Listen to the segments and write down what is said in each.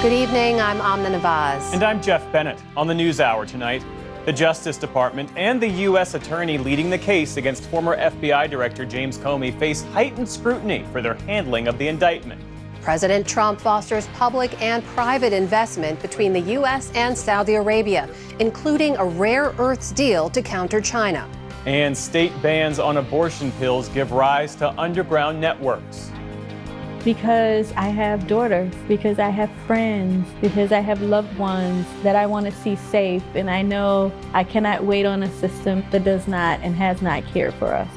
Good evening, I'm Amna Nawaz. And I'm Jeff Bennett. On the NewsHour tonight, the Justice Department and the U.S. attorney leading the case against former FBI Director James Comey face heightened scrutiny for their handling of the indictment. President Trump fosters public and private investment between the U.S. and Saudi Arabia, including a rare earths deal to counter China. And state bans on abortion pills give rise to underground networks. Because I have daughters, because I have friends, because I have loved ones that I want to see safe, and I know I cannot wait on a system that does not and has not cared for us.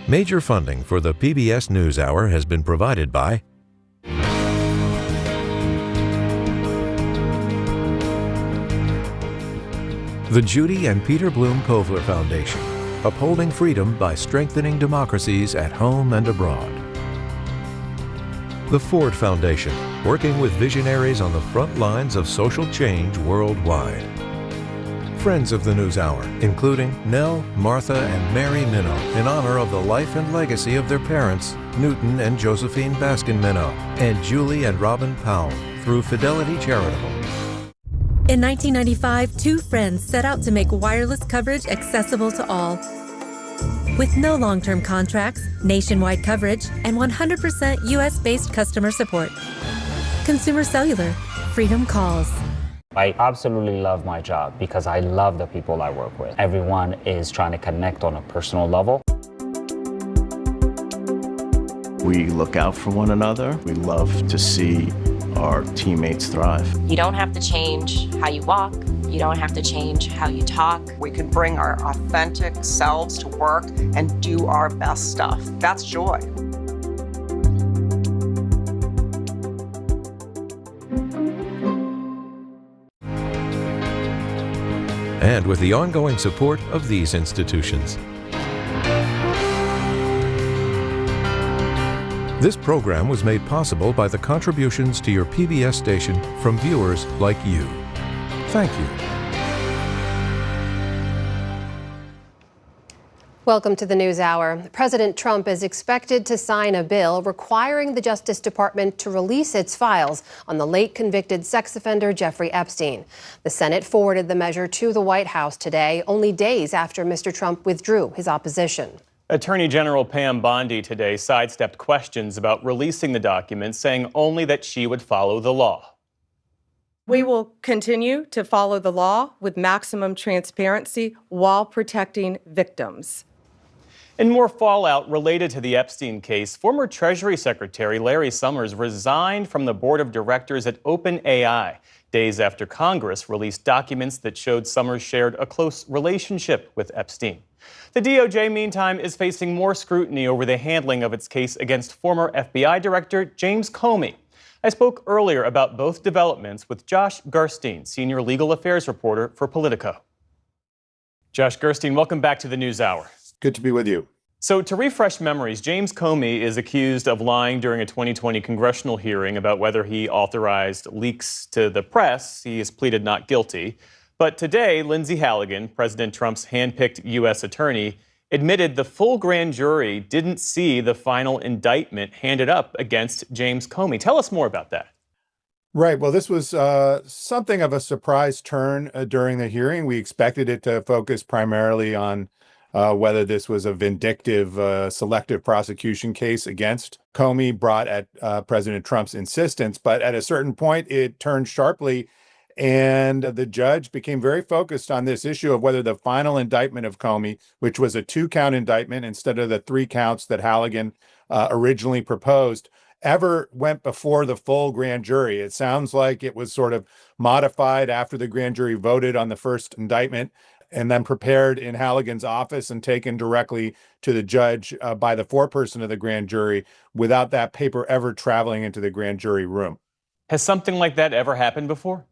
Major funding for the PBS NewsHour has been provided by the Judy and Peter Bloom Kovler Foundation, upholding freedom by strengthening democracies at home and abroad. The Ford Foundation, working with visionaries on the front lines of social change worldwide. Friends of the NewsHour, including Nell, Martha, and Mary Minow, in honor of the life and legacy of their parents, Newton and Josephine Baskin Minow, and Julie and Robin Powell, through Fidelity Charitable. In 1995, two friends set out to make wireless coverage accessible to all. With no long-term contracts, nationwide coverage, and 100% US-based customer support. Consumer Cellular. Freedom calls. I absolutely love my job because I love the people I work with. Everyone is trying to connect on a personal level. We look out for one another. We love to see our teammates thrive. You don't have to change how you walk. You don't have to change how you talk. We can bring our authentic selves to work and do our best stuff. That's joy. And with the ongoing support of these institutions. This program was made possible by the contributions to your PBS station from viewers like you. Thank you. Welcome to the NewsHour. President Trump is expected to sign a bill requiring the Justice Department to release its files on the late convicted sex offender Jeffrey Epstein. The Senate forwarded the measure to the White House today, only days after Mr. Trump withdrew his opposition. Attorney General Pam Bondi today sidestepped questions about releasing the documents, saying only that she would follow the law. We will continue to follow the law with maximum transparency while protecting victims. In more fallout related to the Epstein case, former Treasury Secretary Larry Summers resigned from the board of directors at OpenAI, days after Congress released documents that showed Summers shared a close relationship with Epstein. The DOJ, meantime, is facing more scrutiny over the handling of its case against former FBI Director James Comey. I spoke earlier about both developments with Josh Gerstein, senior legal affairs reporter for Politico. Josh Gerstein, welcome back to the NewsHour. Good to be with you. So to refresh memories, James Comey is accused of lying during a 2020 congressional hearing about whether he authorized leaks to the press. He has pleaded not guilty. But today, Lindsay Halligan, President Trump's handpicked U.S. attorney, admitted the full grand jury didn't see the final indictment handed up against James Comey. Tell us more about that. Right. Well, this was something of a surprise turn during the hearing. We expected it to focus primarily on whether this was a vindictive, selective prosecution case against Comey brought at President Trump's insistence. But at a certain point, it turned sharply. And the judge became very focused on this issue of whether the final indictment of Comey, which was a 2-count indictment instead of the 3 counts that Halligan originally proposed, ever went before the full grand jury. It sounds like it was sort of modified after the grand jury voted on the first indictment and then prepared in Halligan's office and taken directly to the judge by the foreperson of the grand jury without that paper ever traveling into the grand jury room. Has something like that ever happened before?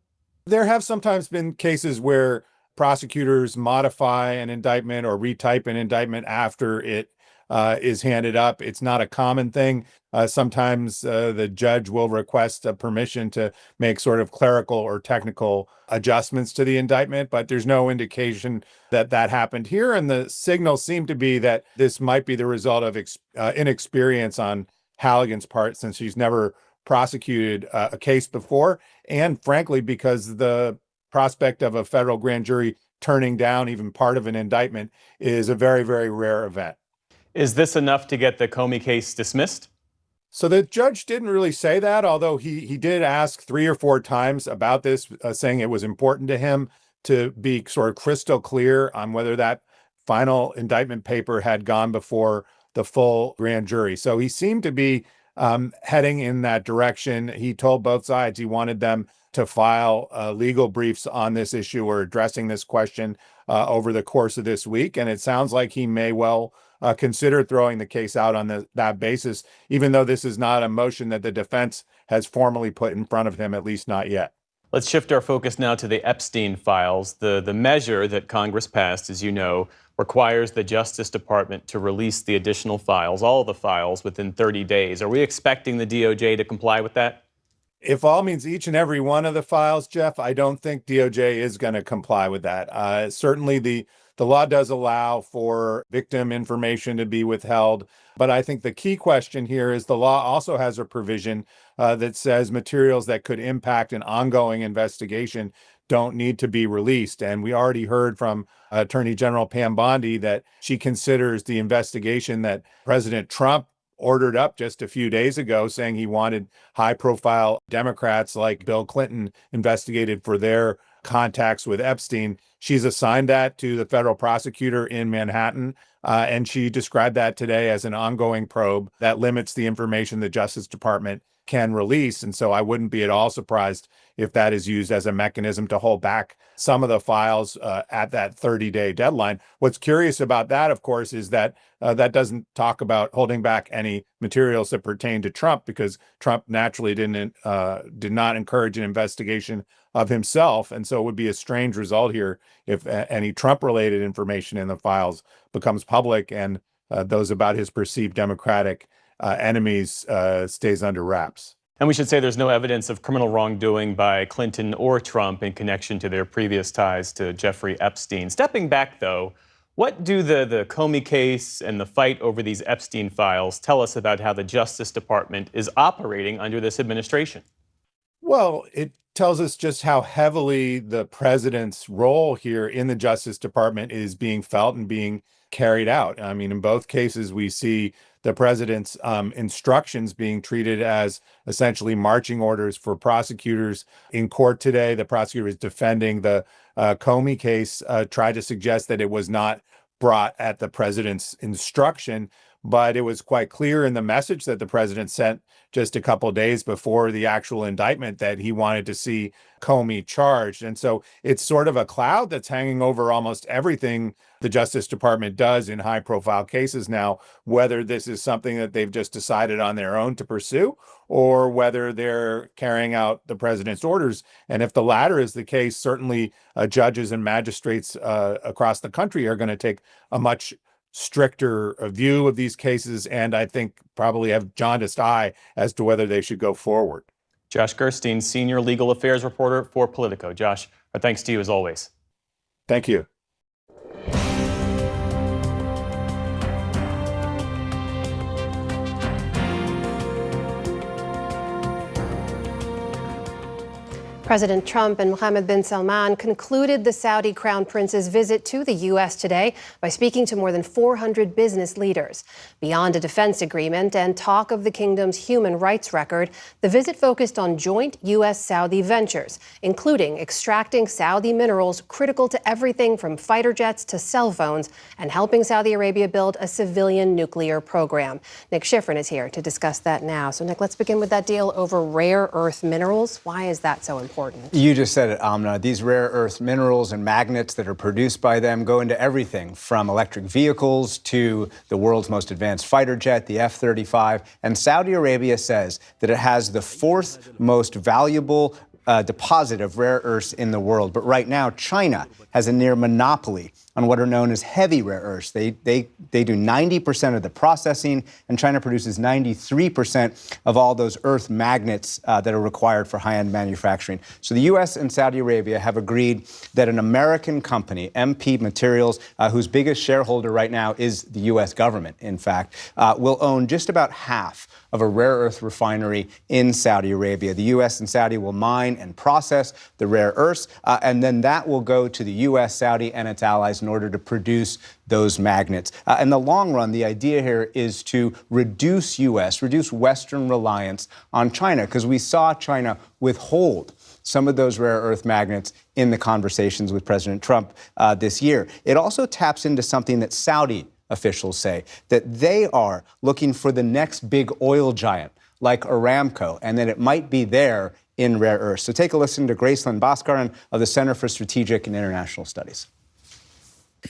There have sometimes been cases where prosecutors modify an indictment or retype an indictment after it is handed up. It's not a common thing. Sometimes the judge will request a permission to make sort of clerical or technical adjustments to the indictment, but there's no indication that that happened here. And the signals seem to be that this might be the result of inexperience on Halligan's part, since she's never prosecuted a case before. And frankly, because the prospect of a federal grand jury turning down even part of an indictment is a very, very rare event. Is this enough to get the Comey case dismissed? So the judge didn't really say that, although he did ask 3 or 4 times about this, saying it was important to him to be sort of crystal clear on whether that final indictment paper had gone before the full grand jury. So he seemed to be heading in that direction. He told both sides he wanted them to file legal briefs on this issue or addressing this question over the course of this week. And it sounds like he may well consider throwing the case out on that basis, even though this is not a motion that the defense has formally put in front of him, at least not yet. Let's shift our focus now to the Epstein files. The measure that Congress passed, as you know, requires the Justice Department to release the additional files, all the files, within 30 days. Are we expecting the DOJ to comply with that? If all means each and every one of the files, Jeff, I don't think DOJ is going to comply with that. Certainly the law does allow for victim information to be withheld, but I think the key question here is the law also has a provision that says materials that could impact an ongoing investigation don't need to be released. And we already heard from Attorney General Pam Bondi that she considers the investigation that President Trump ordered up just a few days ago, saying he wanted high-profile Democrats like Bill Clinton investigated for their contacts with Epstein. She's assigned that to the federal prosecutor in Manhattan, and she described that today as an ongoing probe that limits the information the Justice Department can release. And so I wouldn't be at all surprised if that is used as a mechanism to hold back some of the files at that 30-day deadline. What's curious about that, of course, is that that doesn't talk about holding back any materials that pertain to Trump, because Trump naturally did not encourage an investigation of himself. And so it would be a strange result here if any Trump-related information in the files becomes public and those about his perceived Democratic enemies stays under wraps. And we should say there's no evidence of criminal wrongdoing by Clinton or Trump in connection to their previous ties to Jeffrey Epstein. Stepping back, though, what do the Comey case and the fight over these Epstein files tell us about how the Justice Department is operating under this administration? Well, it tells us just how heavily the president's role here in the Justice Department is being felt and being carried out. I mean, in both cases, we see the president's instructions being treated as essentially marching orders for prosecutors. In court today, the prosecutor is defending the Comey case, tried to suggest that it was not brought at the president's instruction, but it was quite clear in the message that the president sent just a couple of days before the actual indictment that he wanted to see Comey charged. And so it's sort of a cloud that's hanging over almost everything the Justice Department does in high-profile cases now, whether this is something that they've just decided on their own to pursue or whether they're carrying out the president's orders. And if the latter is the case, certainly judges and magistrates across the country are going to take a much stricter view of these cases, and I think probably have jaundiced eye as to whether they should go forward. Josh Gerstein, Senior Legal Affairs Reporter for Politico. Josh, our thanks to you as always. Thank you. President Trump and Mohammed bin Salman concluded the Saudi Crown Prince's visit to the U.S. today by speaking to more than 400 business leaders. Beyond a defense agreement and talk of the kingdom's human rights record, the visit focused on joint U.S.-Saudi ventures, including extracting Saudi minerals critical to everything from fighter jets to cell phones, and helping Saudi Arabia build a civilian nuclear program. Nick Schifrin is here to discuss that now. So, Nick, let's begin with that deal over rare earth minerals. Why is that so important? You just said it, Amna. These rare earth minerals and magnets that are produced by them go into everything from electric vehicles to the world's most advanced fighter jet, the F-35. And Saudi Arabia says that it has the 4th most valuable deposit of rare earths in the world. But right now, China has a near monopoly on what are known as heavy rare earths. They do 90% of the processing, and China produces 93% of all those earth magnets that are required for high-end manufacturing. So the U.S. and Saudi Arabia have agreed that an American company, MP Materials, whose biggest shareholder right now is the U.S. government, in fact, will own just about half of a rare earth refinery in Saudi Arabia. The U.S. and Saudi will mine and process the rare earths, and then that will go to the U.S., Saudi, and its allies in order to produce those magnets. In the long run, the idea here is to reduce Western reliance on China, because we saw China withhold some of those rare earth magnets in the conversations with President Trump this year. It also taps into something that Saudi officials say, that they are looking for the next big oil giant like Aramco, and that it might be there in rare earths. So take a listen to Gracelyn Bhaskaran of the Center for Strategic and International Studies.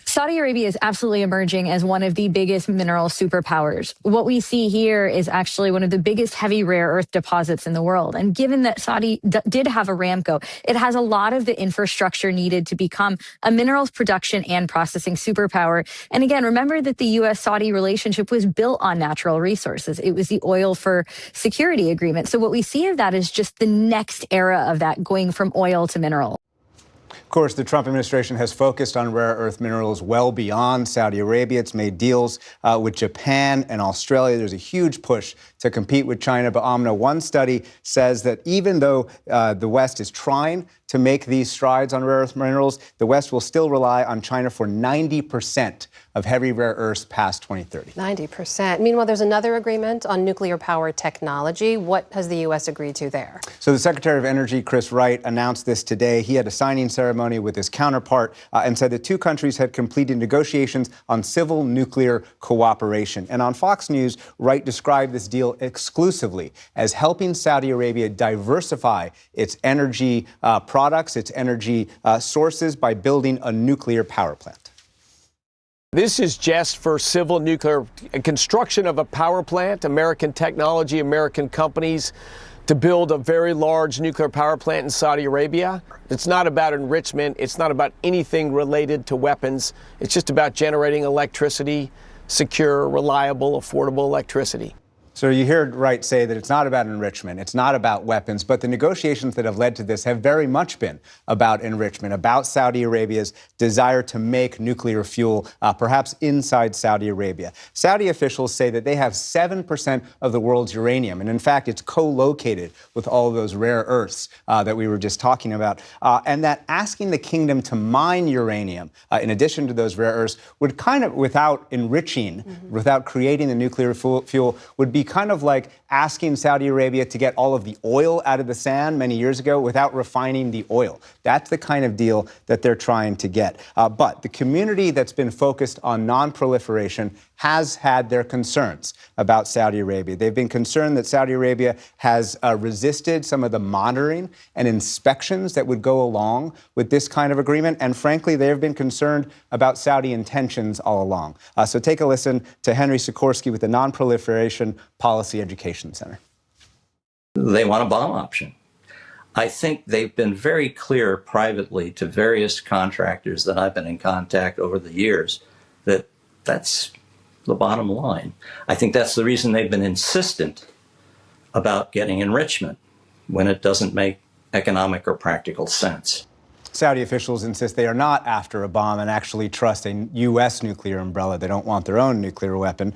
Saudi Arabia is absolutely emerging as one of the biggest mineral superpowers. What we see here is actually one of the biggest heavy rare earth deposits in the world. And given that Saudi did have Aramco, it has a lot of the infrastructure needed to become a minerals production and processing superpower. And again, remember that the U.S.-Saudi relationship was built on natural resources. It was the oil for security agreement. So what we see of that is just the next era of that, going from oil to mineral. Of course, the Trump administration has focused on rare earth minerals well beyond Saudi Arabia. It's made deals with Japan and Australia. There's a huge push to compete with China. But Amna, one study says that even though the West is trying to make these strides on rare earth minerals, the West will still rely on China for 90% of heavy rare earths past 2030. 90%. Meanwhile, there's another agreement on nuclear power technology. What has the U.S. agreed to there? So the Secretary of Energy, Chris Wright, announced this today. He had a signing ceremony with his counterpart and said the two countries had completed negotiations on civil nuclear cooperation. And on Fox News, Wright described this deal exclusively as helping Saudi Arabia diversify its energy products, its energy sources by building a nuclear power plant. This is just for civil nuclear construction of a power plant, American technology, American companies, to build a very large nuclear power plant in Saudi Arabia. It's not about enrichment. It's not about anything related to weapons. It's just about generating electricity, secure, reliable, affordable electricity. So you heard Wright say that it's not about enrichment, it's not about weapons, but the negotiations that have led to this have very much been about enrichment, about Saudi Arabia's desire to make nuclear fuel, perhaps inside Saudi Arabia. Saudi officials say that they have 7% of the world's uranium, and in fact, it's co-located with all of those rare earths that we were just talking about, and that asking the kingdom to mine uranium, in addition to those rare earths, would kind of, without enriching, without creating the nuclear fuel, would be kind of like asking Saudi Arabia to get all of the oil out of the sand many years ago without refining the oil. That's the kind of deal that they're trying to get. But the community that's been focused on non-proliferation has had their concerns about Saudi Arabia. They've been concerned that Saudi Arabia has resisted some of the monitoring and inspections that would go along with this kind of agreement. And frankly, they have been concerned about Saudi intentions all along. So take a listen to Henry Sikorsky with the Non-Proliferation Policy Education Center. They want a bomb option. I think they've been very clear privately to various contractors that I've been in contact over the years that that's the bottom line. I think that's the reason they've been insistent about getting enrichment when it doesn't make economic or practical sense. Saudi officials insist they are not after a bomb and actually trust a U.S. nuclear umbrella. They don't want their own nuclear weapon.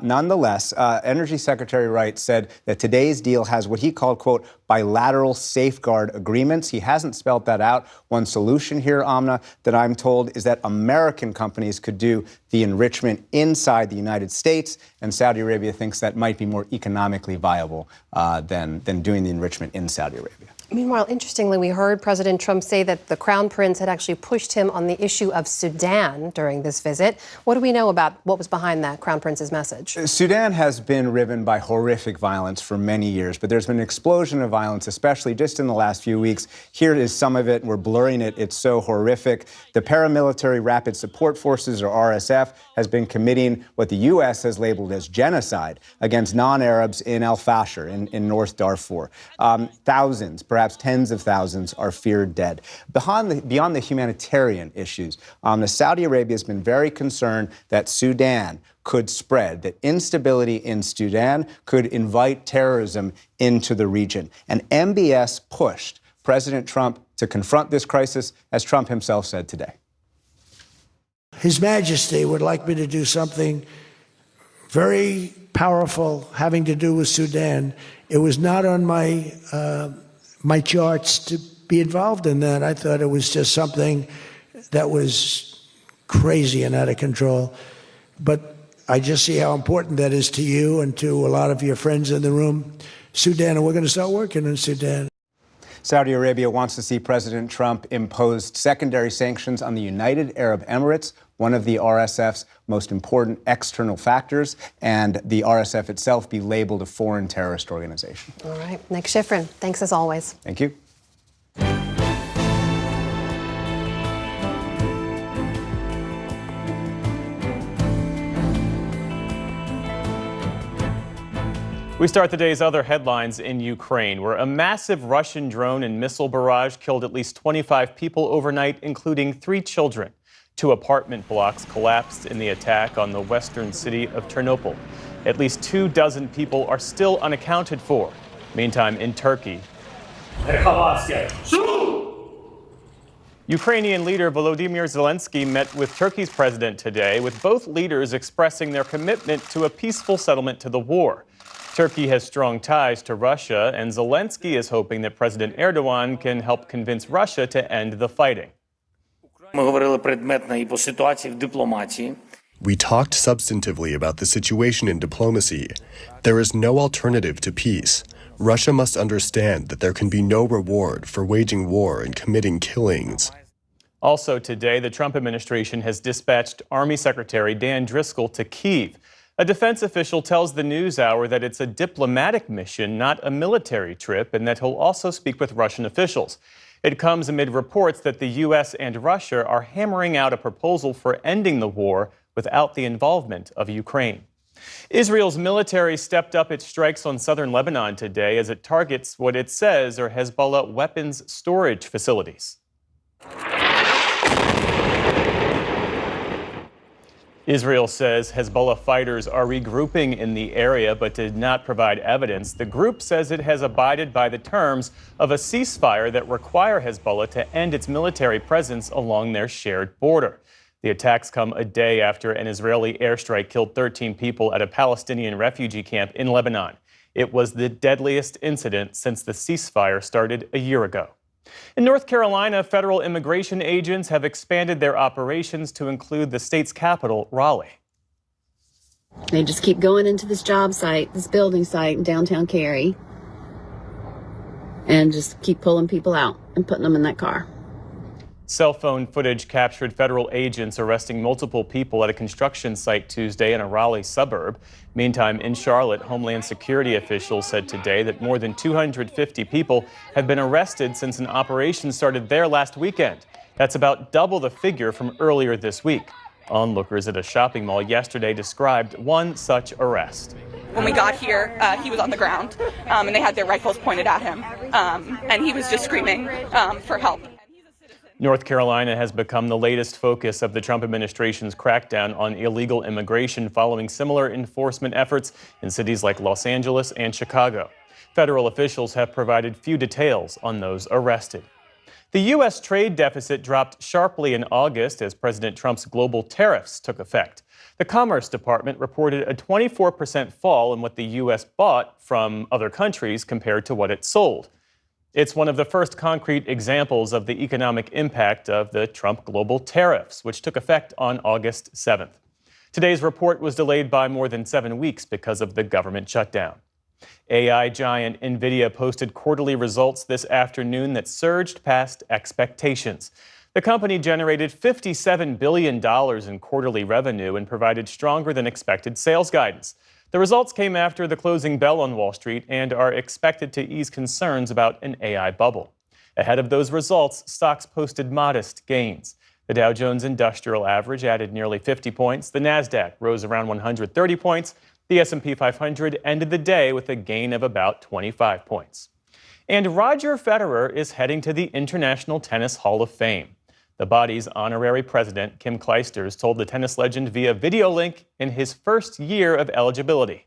Nonetheless, Energy Secretary Wright said that today's deal has what he called, quote, bilateral safeguard agreements. He hasn't spelled that out. One solution here, Amna, that I'm told is that American companies could do the enrichment inside the United States, and Saudi Arabia thinks that might be more economically viable than doing the enrichment in Saudi Arabia. Meanwhile, interestingly, we heard President Trump say that the Crown Prince had actually pushed him on the issue of Sudan during this visit. What do we know about what was behind that Crown Prince's message? Sudan has been riven by horrific violence for many years, but there's been an explosion of violence, especially just in the last few weeks. Here is some of it. We're blurring it. It's so horrific. The Paramilitary Rapid Support Forces, or RSF, has been committing what the U.S. has labeled as genocide against non-Arabs in El Fasher, in North Darfur. Thousands, perhaps perhaps tens of thousands are feared dead. Beyond the humanitarian issues, Saudi Arabia has been very concerned that Sudan could spread, that instability in Sudan could invite terrorism into the region. And MBS pushed President Trump to confront this crisis, as Trump himself said today. His Majesty would like me to do something very powerful having to do with Sudan. It was not on my my charts to be involved in that. I thought it was just something that was crazy and out of control. But I just see how important that is to you and to a lot of your friends in the room. Sudan, and we're going to start working in Sudan. Saudi Arabia wants to see President Trump impose secondary sanctions on the United Arab Emirates, one of the RSF's most important external factors, and the RSF itself be labeled a foreign terrorist organization. All right. Nick Schifrin, thanks as always. Thank you. We start the day's other headlines in Ukraine, where a massive Russian drone and missile barrage killed at least 25 people overnight, including 3 children. 2 apartment blocks collapsed in the attack on the western city of Ternopil. At least 24 people are still unaccounted for. Meantime, in Turkey, Ukrainian leader Volodymyr Zelensky met with Turkey's president today, with both leaders expressing their commitment to a peaceful settlement to the war. Turkey has strong ties to Russia, and Zelensky is hoping that President Erdogan can help convince Russia to end the fighting. We talked substantively about the situation in diplomacy. There is no alternative to peace. Russia must understand that there can be no reward for waging war and committing killings. Also today, the Trump administration has dispatched Army Secretary Dan Driscoll to Kyiv. A defense official tells the NewsHour that it's a diplomatic mission, not a military trip, and that he'll also speak with Russian officials. It comes amid reports that the U.S. and Russia are hammering out a proposal for ending the war without the involvement of Ukraine. Israel's military stepped up its strikes on southern Lebanon today as it targets what it says are Hezbollah weapons storage facilities. Israel says Hezbollah fighters are regrouping in the area but did not provide evidence. The group says it has abided by the terms of a ceasefire that require Hezbollah to end its military presence along their shared border. The attacks come a day after an Israeli airstrike killed 13 people at a Palestinian refugee camp in Lebanon. It was the deadliest incident since the ceasefire started a year ago. In North Carolina, federal immigration agents have expanded their operations to include the state's capital, Raleigh. They just keep going into this job site, this building site in downtown Cary, and just keep pulling people out and putting them in that car. Cell phone footage captured federal agents arresting multiple people at a construction site Tuesday in a Raleigh suburb. Meantime, in Charlotte, Homeland Security officials said today that more than 250 people have been arrested since an operation started there last weekend. That's about double the figure from earlier this week. Onlookers at a shopping mall yesterday described one such arrest. When we got here, he was on the ground, and they had their rifles pointed at him, and he was just screaming for help. North Carolina has become the latest focus of the Trump administration's crackdown on illegal immigration, following similar enforcement efforts in cities like Los Angeles and Chicago. Federal officials have provided few details on those arrested. The U.S. trade deficit dropped sharply in August as President Trump's global tariffs took effect. The Commerce Department reported a 24% fall in what the U.S. bought from other countries compared to what it sold. It's one of the first concrete examples of the economic impact of the Trump global tariffs, which took effect on August 7th. Today's report was delayed by more than 7 weeks because of the government shutdown. AI giant NVIDIA posted quarterly results this afternoon that surged past expectations. The company generated $57 billion in quarterly revenue and provided stronger than expected sales guidance. The results came after the closing bell on Wall Street and are expected to ease concerns about an AI bubble. Ahead of those results, stocks posted modest gains. The Dow Jones Industrial Average added nearly 50 points. The Nasdaq rose around 130 points. The S&P 500 ended the day with a gain of about 25 points. And Roger Federer is heading to the International Tennis Hall of Fame. The body's honorary president, Kim Clijsters, told the tennis legend via video link in his first year of eligibility.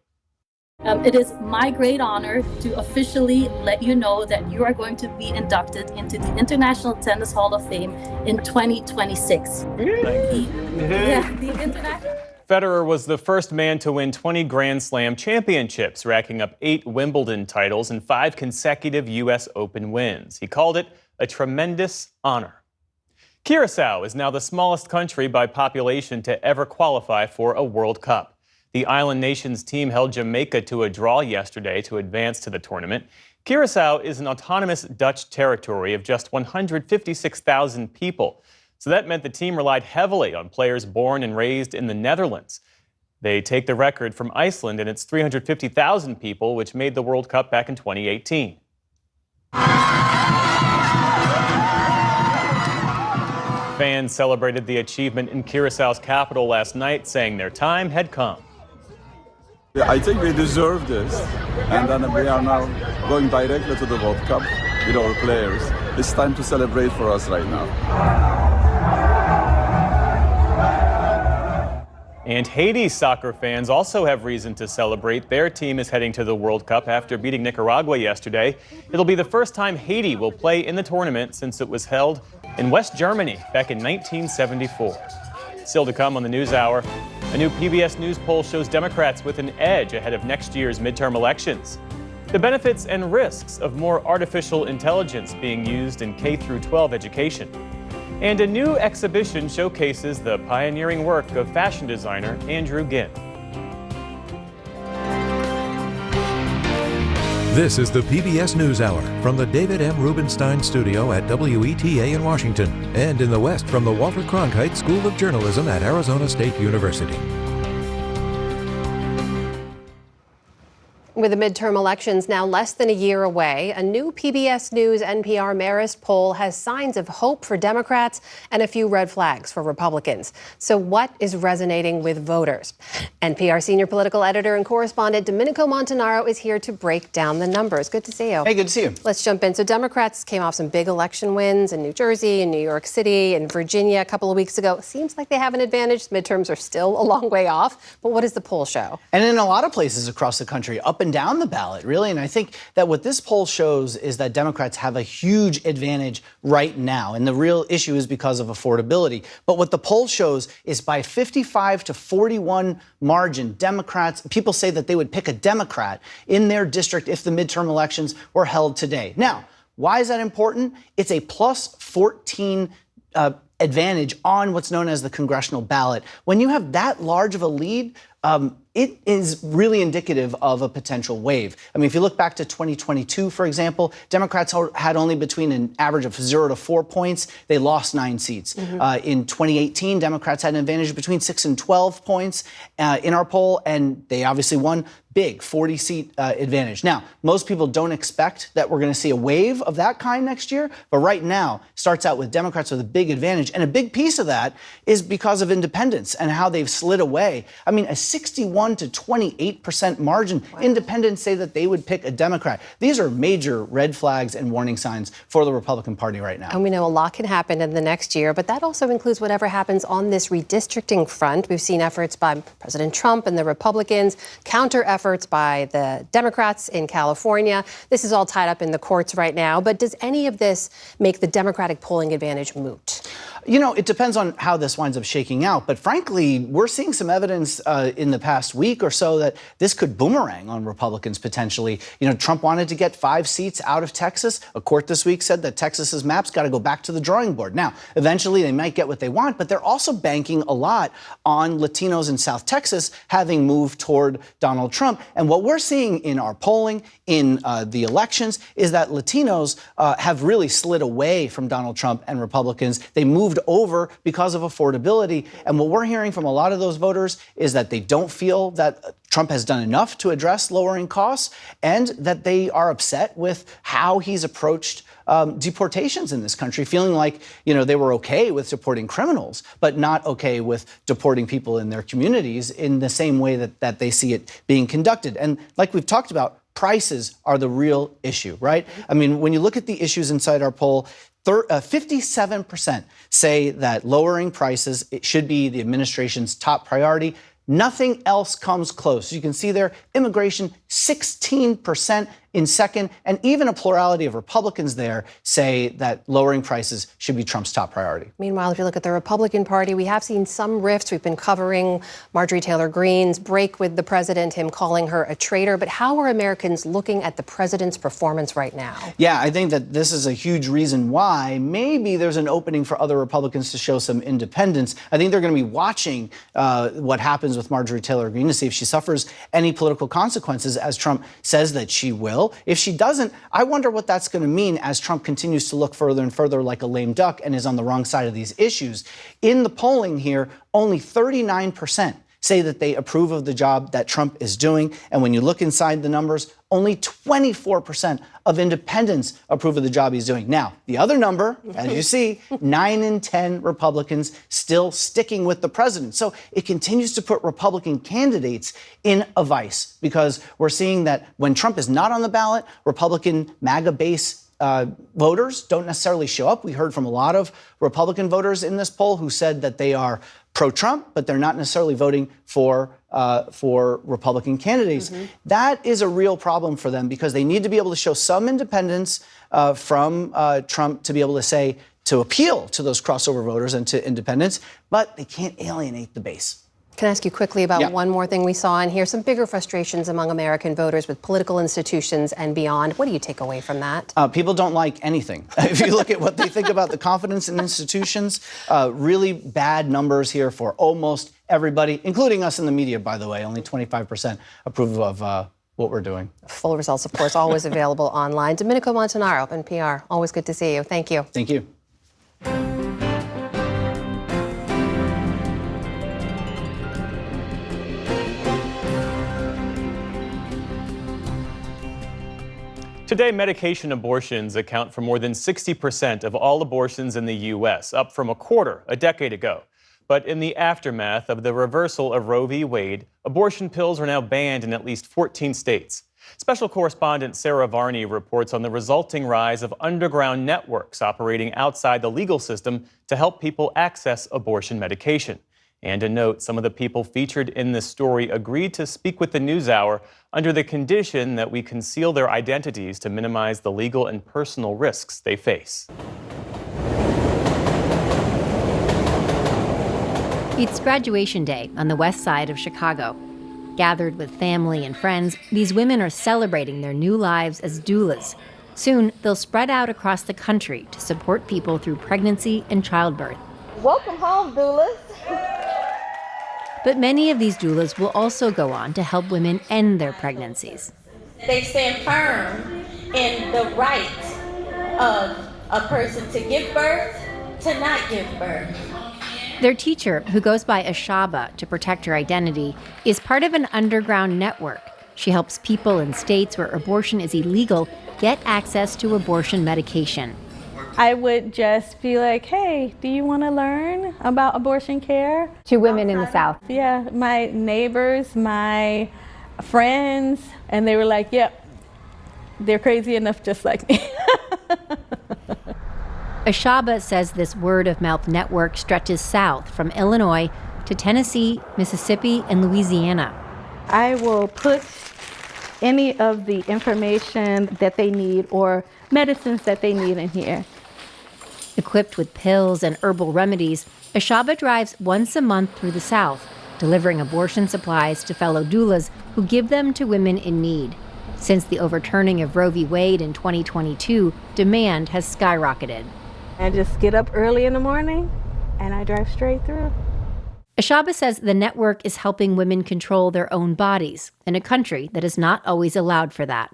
It is my great honor to officially let you know that you are going to be inducted into the International Tennis Hall of Fame in 2026. Federer was the first man to win 20 Grand Slam championships, racking up 8 Wimbledon titles and 5 consecutive U.S. Open wins. He called it a tremendous honor. Curaçao is now the smallest country by population to ever qualify for a World Cup. The island nation's team held Jamaica to a draw yesterday to advance to the tournament. Curaçao is an autonomous Dutch territory of just 156,000 people. So that meant the team relied heavily on players born and raised in the Netherlands. They take the record from Iceland and its 350,000 people, which made the World Cup back in 2018. Fans celebrated the achievement in Curaçao's capital last night, saying their time had come. I think we deserve this, and then we are now going directly to the World Cup with our players. It's time to celebrate for us right now. And Haiti's soccer fans also have reason to celebrate. Their team is heading to the World Cup after beating Nicaragua yesterday. It'll be the first time Haiti will play in the tournament since it was held in West Germany back in 1974. Still to come on the NewsHour, a new PBS News poll shows Democrats with an edge ahead of next year's midterm elections. The benefits and risks of more artificial intelligence being used in K-12 education. And a new exhibition showcases the pioneering work of fashion designer Andrew Ginn. This is the PBS NewsHour from the David M. Rubenstein Studio at WETA in Washington, and in the West from the Walter Cronkite School of Journalism at Arizona State University. With the midterm elections now less than a year away, a new PBS News NPR Marist poll has signs of hope for Democrats and a few red flags for Republicans. So what is resonating with voters? NPR senior political editor and correspondent Domenico Montanaro is here to break down the numbers. Good to see you. Hey, good to see you. Let's jump in. So Democrats came off some big election wins in New Jersey, in New York City, and Virginia a couple of weeks ago. It seems like they have an advantage. Midterms are still a long way off. But what does the poll show? And in a lot of places across the country, up and down the ballot, really. And I think that what this poll shows is that Democrats have a huge advantage right now. And the real issue is because of affordability. But what the poll shows is by 55 to 41 margin, Democrats, people say that they would pick a Democrat in their district if the midterm elections were held today. Now, why is that important? It's a plus 14 advantage on what's known as the congressional ballot. When you have that large of a lead, it is really indicative of a potential wave. I mean, if you look back to 2022, for example, Democrats had only between an average of 0 to 4 points. They lost 9 seats. In 2018, Democrats had an advantage between 6 and 12 points in our poll, and they obviously won big 40-seat advantage. Now, most people don't expect that we're going to see a wave of that kind next year, but right now starts out with Democrats with a big advantage. And a big piece of that is because of independents and how they've slid away. I mean, a 61 to 28% margin. Wow. Independents say that they would pick a Democrat. These are major red flags and warning signs for the Republican Party right now. And we know a lot can happen in the next year, but that also includes whatever happens on this redistricting front. We've seen efforts by President Trump and the Republicans, counter efforts by the Democrats in California. This is all tied up in the courts right now, but does any of this make the Democratic polling advantage moot? You know, it depends on how this winds up shaking out. But frankly, we're seeing some evidence in the past week or so that this could boomerang on Republicans potentially. You know, Trump wanted to get 5 seats out of Texas. A court this week said that Texas's map's got to go back to the drawing board. Now, eventually they might get what they want, but they're also banking a lot on Latinos in South Texas having moved toward Donald Trump. And what we're seeing in our polling, in the elections, is that Latinos have really slid away from Donald Trump and Republicans. They moved over because of affordability. And what we're hearing from a lot of those voters is that they don't feel that Trump has done enough to address lowering costs, and that they are upset with how he's approached deportations in this country, feeling like, you know, they were okay with deporting criminals, but not okay with deporting people in their communities in the same way that they see it being conducted. And like we've talked about, prices are the real issue, right? I mean, when you look at the issues inside our poll, 57% say that lowering prices it should be the administration's top priority. Nothing else comes close. You can see there, immigration, 16% in second, and even a plurality of Republicans there say that lowering prices should be Trump's top priority. Meanwhile, if you look at the Republican Party, we have seen some rifts. We've been covering Marjorie Taylor Greene's break with the president, him calling her a traitor. But how are Americans looking at the president's performance right now? Yeah, I think that this is a huge reason why maybe there's an opening for other Republicans to show some independence. I think they're going to be watching what happens with Marjorie Taylor Greene to see if she suffers any political consequences, as Trump says that she will. If she doesn't, I wonder what that's going to mean as Trump continues to look further and further like a lame duck and is on the wrong side of these issues. In the polling here, only 39% say that they approve of the job that Trump is doing. And when you look inside the numbers, only 24% of independents approve of the job he's doing. Now, the other number, as you see, 9 in 10 Republicans still sticking with the president. So it continues to put Republican candidates in a vice because we're seeing that when Trump is not on the ballot, Republican MAGA base voters don't necessarily show up. We heard from a lot of Republican voters in this poll who said that they are pro-Trump, but they're not necessarily voting for Republican candidates. That is a real problem for them because they need to be able to show some independence from Trump to be able to say, to appeal to those crossover voters and to independents, but they can't alienate the base. Can I ask you quickly about one more thing we saw in here? Some bigger frustrations among American voters with political institutions and beyond. What do you take away from that? People don't like anything. If you look at what they think about the confidence in institutions, really bad numbers here for almost everybody, including us in the media, by the way. Only 25% approve of what we're doing. Full results, of course, always available online. Domenico Montanaro, NPR. Always good to see you. Thank you. Thank you. Today, medication abortions account for more than 60% of all abortions in the U.S., up from a quarter a decade ago. But in the aftermath of the reversal of Roe v. Wade, abortion pills are now banned in at least 14 states. Special correspondent Sarah Varney reports on the resulting rise of underground networks operating outside the legal system to help people access abortion medication. And a note, some of the people featured in this story agreed to speak with the NewsHour under the condition that we conceal their identities to minimize the legal and personal risks they face. It's graduation day on the west side of Chicago. Gathered with family and friends, these women are celebrating their new lives as doulas. Soon, they'll spread out across the country to support people through pregnancy and childbirth. Welcome home, doulas. But many of these doulas will also go on to help women end their pregnancies. They stand firm in the right of a person to give birth, to not give birth. Their teacher, who goes by Ashaba to protect her identity, is part of an underground network. She helps people in states where abortion is illegal get access to abortion medication. I would just be like, hey, do you want to learn about abortion care? To women in the South. Yeah, my neighbors, my friends, and they were like, yep, they're crazy enough just like me. Ashaba says this word-of-mouth network stretches south from Illinois to Tennessee, Mississippi, and Louisiana. I will put any of the information that they need or medicines that they need in here. Equipped with pills and herbal remedies, Ashaba drives once a month through the South, delivering abortion supplies to fellow doulas who give them to women in need. Since the overturning of Roe v. Wade in 2022, demand has skyrocketed. I just get up early in the morning and I drive straight through. Ashaba says the network is helping women control their own bodies in a country that has not always allowed for that.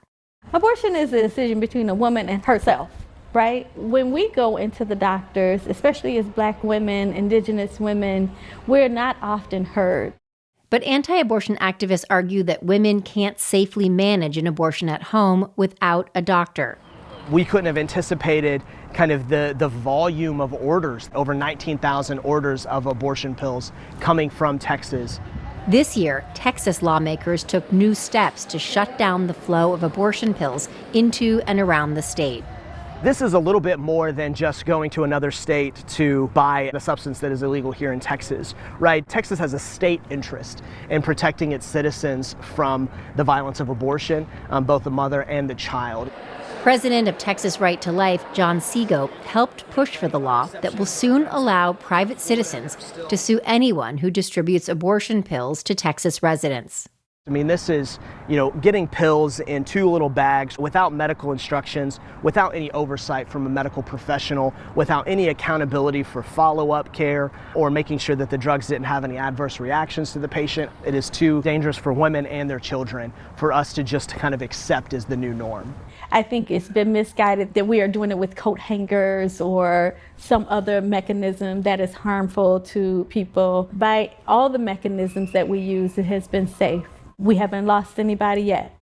Abortion is a decision between a woman and herself, right? When we go into the doctors, especially as Black women, Indigenous women, we're not often heard. But anti-abortion activists argue that women can't safely manage an abortion at home without a doctor. We couldn't have anticipated kind of the volume of orders, over 19,000 orders of abortion pills coming from Texas. This year, Texas lawmakers took new steps to shut down the flow of abortion pills into and around the state. This is a little bit more than just going to another state to buy a substance that is illegal here in Texas, right? Texas has a state interest in protecting its citizens from the violence of abortion, both the mother and the child. President of Texas Right to Life, John Seagoe, helped push for the law that will soon allow private citizens to sue anyone who distributes abortion pills to Texas residents. I mean, this is, getting pills in 2 little bags without medical instructions, without any oversight from a medical professional, without any accountability for follow-up care or making sure that the drugs didn't have any adverse reactions to the patient. It is too dangerous for women and their children for us to just kind of accept as the new norm. I think it's been misguided that we are doing it with coat hangers or some other mechanism that is harmful to people. By all the mechanisms that we use, it has been safe. We haven't lost anybody yet.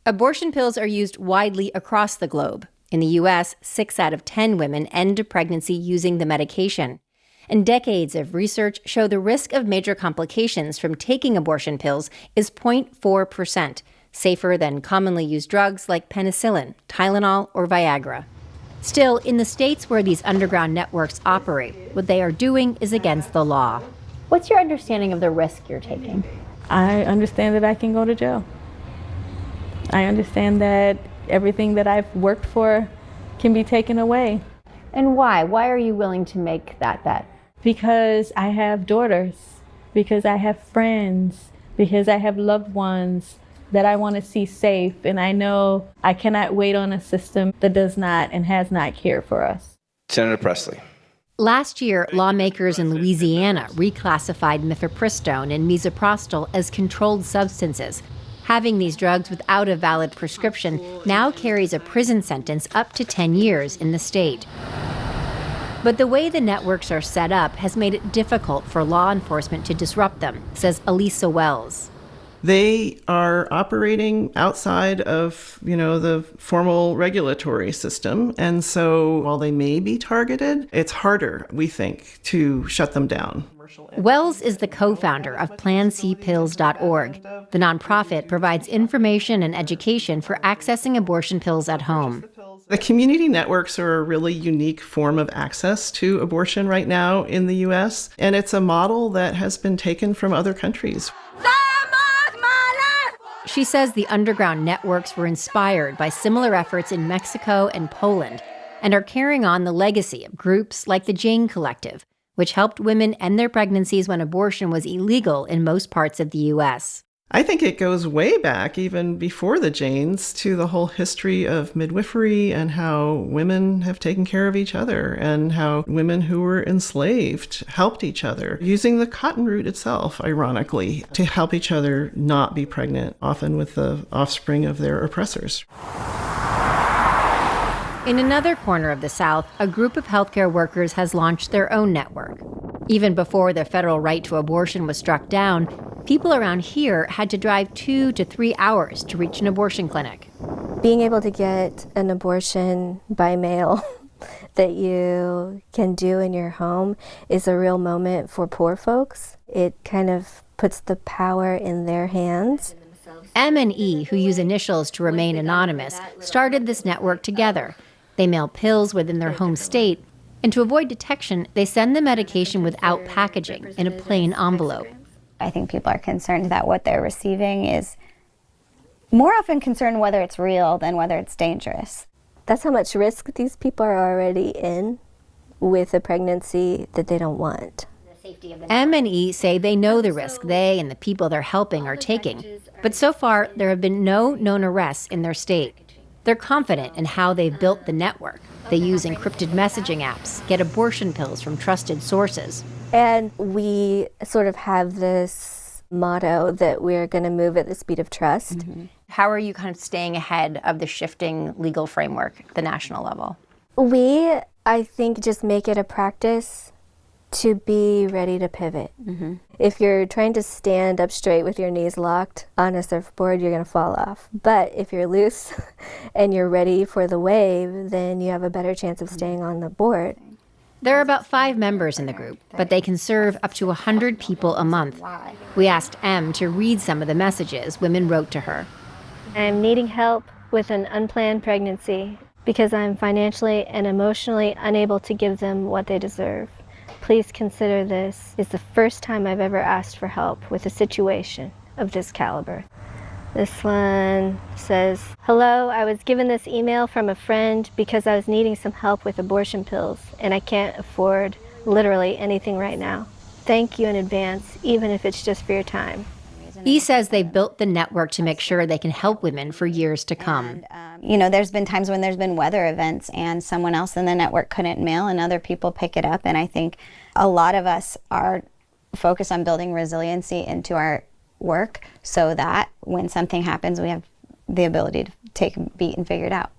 Abortion pills are used widely across the globe. In the U.S., 6 out of 10 women end a pregnancy using the medication. And decades of research show the risk of major complications from taking abortion pills is 0.4%, safer than commonly used drugs like penicillin, Tylenol, or Viagra. Still, in the states where these underground networks operate, what they are doing is against the law. What's your understanding of the risk you're taking? I understand that I can go to jail. I understand that everything that I've worked for can be taken away. And why? Why are you willing to make that bet? Because I have daughters, because I have friends, because I have loved ones that I want to see safe, and I know I cannot wait on a system that does not and has not cared for us. Senator Presley. Last year, lawmakers in Louisiana reclassified mifepristone and misoprostol as controlled substances. Having these drugs without a valid prescription now carries a prison sentence up to 10 years in the state. But the way the networks are set up has made it difficult for law enforcement to disrupt them, says Elisa Wells. They are operating outside of, the formal regulatory system. And so while they may be targeted, it's harder, we think, to shut them down. Wells is the co-founder of PlanCpills.org. The nonprofit provides information and education for accessing abortion pills at home. The community networks are a really unique form of access to abortion right now in the U.S., and it's a model that has been taken from other countries. She says the underground networks were inspired by similar efforts in Mexico and Poland and are carrying on the legacy of groups like the Jane Collective, which helped women end their pregnancies when abortion was illegal in most parts of the U.S. I think it goes way back, even before the Janes, to the whole history of midwifery and how women have taken care of each other and how women who were enslaved helped each other, using the cotton root itself, ironically, to help each other not be pregnant, often with the offspring of their oppressors. In another corner of the South, a group of healthcare workers has launched their own network. Even before the federal right to abortion was struck down, people around here had to drive 2 to 3 hours to reach an abortion clinic. Being able to get an abortion by mail that you can do in your home is a real moment for poor folks. It kind of puts the power in their hands. M and E, who use initials to remain anonymous, started this network together. They mail pills within their home state, and to avoid detection, they send the medication without packaging in a plain envelope. I think people are concerned that what they're receiving is more often concerned whether it's real than whether it's dangerous. That's how much risk these people are already in with a pregnancy that they don't want. M and E say they know the risk they and the people they're helping are taking, but so far there have been no known arrests in their state. They're confident in how they've built the network. They use encrypted messaging apps, get abortion pills from trusted sources. And we sort of have this motto that we're going to move at the speed of trust. Mm-hmm. How are you kind of staying ahead of the shifting legal framework at the national level? We, I think, just make it a practice to be ready to pivot. Mm-hmm. If you're trying to stand up straight with your knees locked on a surfboard, you're going to fall off. But if you're loose and you're ready for the wave, then you have a better chance of staying on the board. There are about 5 members in the group, but they can serve up to 100 people a month. We asked M to read some of the messages women wrote to her. I'm needing help with an unplanned pregnancy because I'm financially and emotionally unable to give them what they deserve. Please consider this is the first time I've ever asked for help with a situation of this caliber. This one says, hello, I was given this email from a friend because I was needing some help with abortion pills and I can't afford literally anything right now. Thank you in advance, even if it's just for your time. E says they've built the network to make sure they can help women for years to come. You know, there's been times when there's been weather events and someone else in the network couldn't mail and other people pick it up. And I think a lot of us are focused on building resiliency into our work so that when something happens, we have the ability to take a beat and figure it out.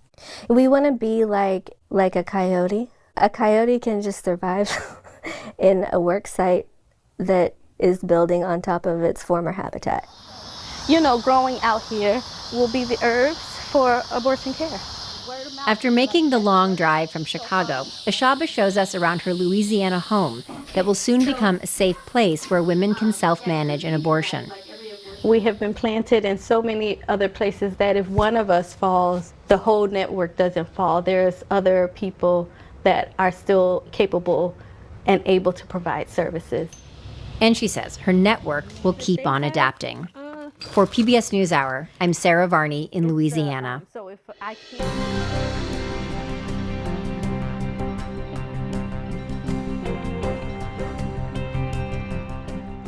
We want to be like a coyote. A coyote can just survive in a work site that is building on top of its former habitat. You know, growing out here will be the herbs for abortion care. After making the long drive from Chicago, Ashaba shows us around her Louisiana home that will soon become a safe place where women can self-manage an abortion. We have been planted in so many other places that if one of us falls, the whole network doesn't fall. There's other people that are still capable and able to provide services. And she says her network will keep on adapting. For PBS NewsHour, I'm Sarah Varney in Louisiana.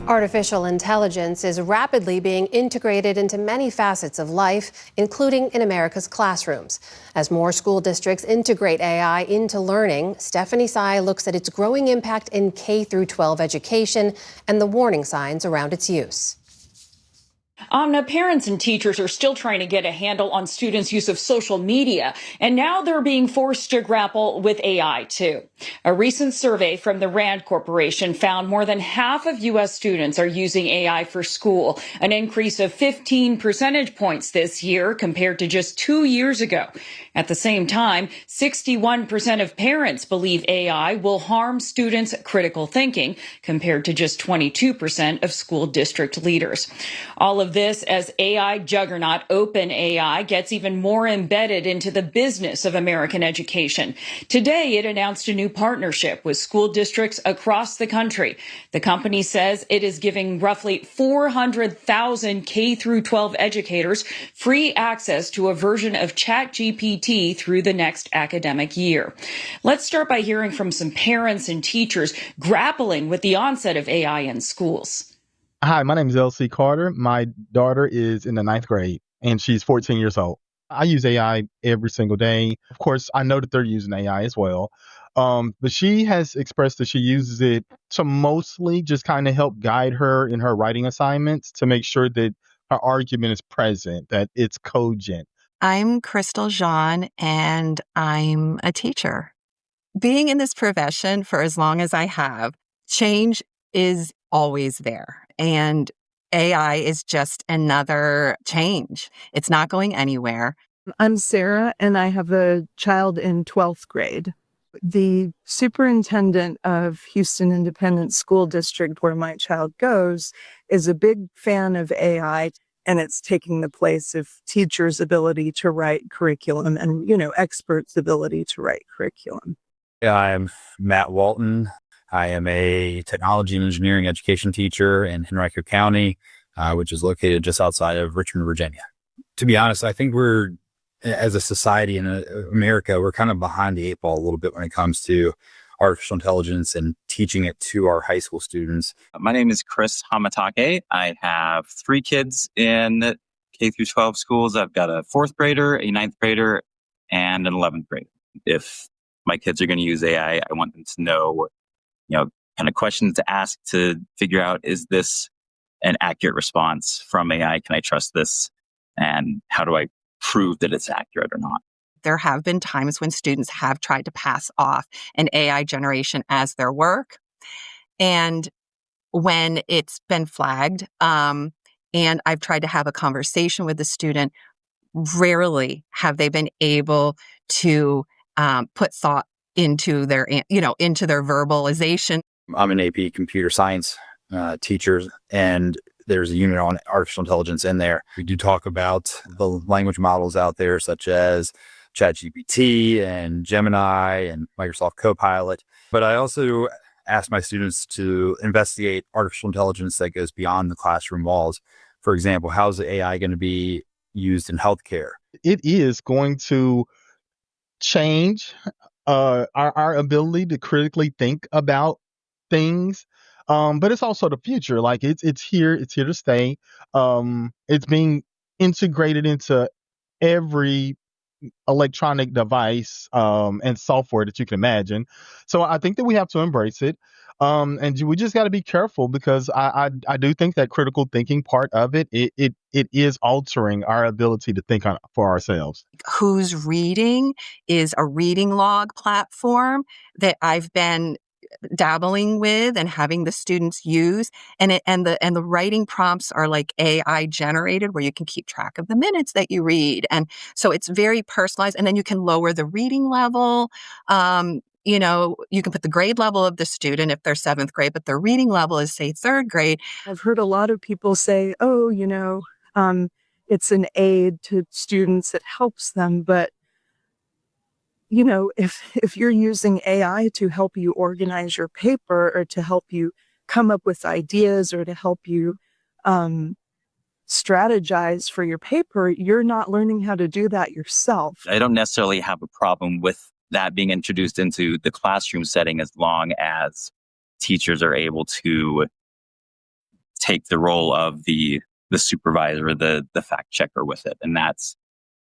Artificial intelligence is rapidly being integrated into many facets of life, including in America's classrooms. As more school districts integrate AI into learning, Stephanie Tsai looks at its growing impact in K-12 education and the warning signs around its use. Amna, parents and teachers are still trying to get a handle on students' use of social media, and now they're being forced to grapple with AI, too. A recent survey from the RAND Corporation found more than half of U.S. students are using AI for school, an increase of 15 percentage points this year compared to just 2 years ago. At the same time, 61% of parents believe AI will harm students' critical thinking, compared to just 22% of school district leaders. All of this as AI juggernaut OpenAI gets even more embedded into the business of American education. Today, it announced a new partnership with school districts across the country. The company says it is giving roughly 400,000 K-12 educators free access to a version of ChatGPT through the next academic year. Let's start by hearing from some parents and teachers grappling with the onset of AI in schools. Hi, my name is Elsie Carter. My daughter is in the 9th grade and she's 14 years old. I use AI every single day. Of course, I know that they're using AI as well. But she has expressed that she uses it to mostly just kind of help guide her in her writing assignments to make sure that her argument is present, that it's cogent. I'm Crystal Jean, and I'm a teacher. Being in this profession for as long as I have, change is always there. And AI is just another change. It's not going anywhere. I'm Sarah, and I have a child in 12th grade. The superintendent of Houston Independent School District, where my child goes, is a big fan of AI, and it's taking the place of teachers' ability to write curriculum and, experts' ability to write curriculum. I'm Matt Walton. I am a technology and engineering education teacher in Henrico County, which is located just outside of Richmond, Virginia. To be honest, I think we're, as a society in America, we're kind of behind the 8 ball a little bit when it comes to artificial intelligence and teaching it to our high school students. My name is Chris Hamatake. I have 3 kids in K-12 schools. I've got a 4th grader, a 9th grader, and an 11th grader. If my kids are going to use AI, I want them to know kind of questions to ask to figure out, is this an accurate response from AI? Can I trust this? And how do I prove that it's accurate or not? There have been times when students have tried to pass off an AI generation as their work. And when it's been flagged, and I've tried to have a conversation with the student, rarely have they been able to put thought into their, into their verbalization. I'm an AP computer science teacher, and there's a unit on artificial intelligence in there. We do talk about the language models out there, such as ChatGPT and Gemini and Microsoft Copilot. But I also ask my students to investigate artificial intelligence that goes beyond the classroom walls. For example, how's the AI going to be used in healthcare? It is going to change our ability to critically think about things. But it's also the future. Like it's here to stay. It's being integrated into every electronic device and software that you can imagine. So I think that we have to embrace it. And we just got to be careful, because I do think that critical thinking part of it is altering our ability to think for ourselves. Who's Reading is a reading log platform that I've been dabbling with and having the students use, and the writing prompts are like AI generated, where you can keep track of the minutes that you read, and so it's very personalized. And then you can lower the reading level. You can put the grade level of the student if they're 7th grade, but their reading level is, say, 3rd grade. I've heard a lot of people say, oh, it's an aid to students, it helps them. But, if you're using AI to help you organize your paper, or to help you come up with ideas, or to help you strategize for your paper, you're not learning how to do that yourself. I don't necessarily have a problem with that being introduced into the classroom setting, as long as teachers are able to take the role of the supervisor, the fact checker with it. And that's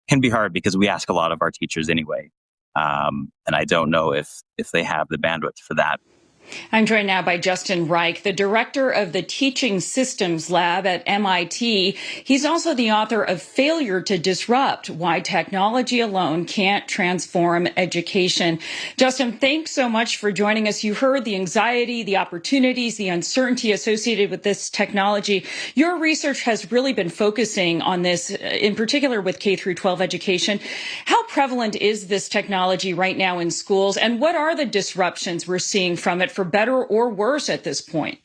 can be hard, because we ask a lot of our teachers anyway. And I don't know if they have the bandwidth for that. I'm joined now by Justin Reich, the director of the Teaching Systems Lab at MIT. He's also the author of Failure to Disrupt: Why Technology Alone Can't Transform Education. Justin, thanks so much for joining us. You heard the anxiety, the opportunities, the uncertainty associated with this technology. Your research has really been focusing on this, in particular with K through 12 education. How prevalent is this technology right now in schools, and what are the disruptions we're seeing from it, for better or worse at this point?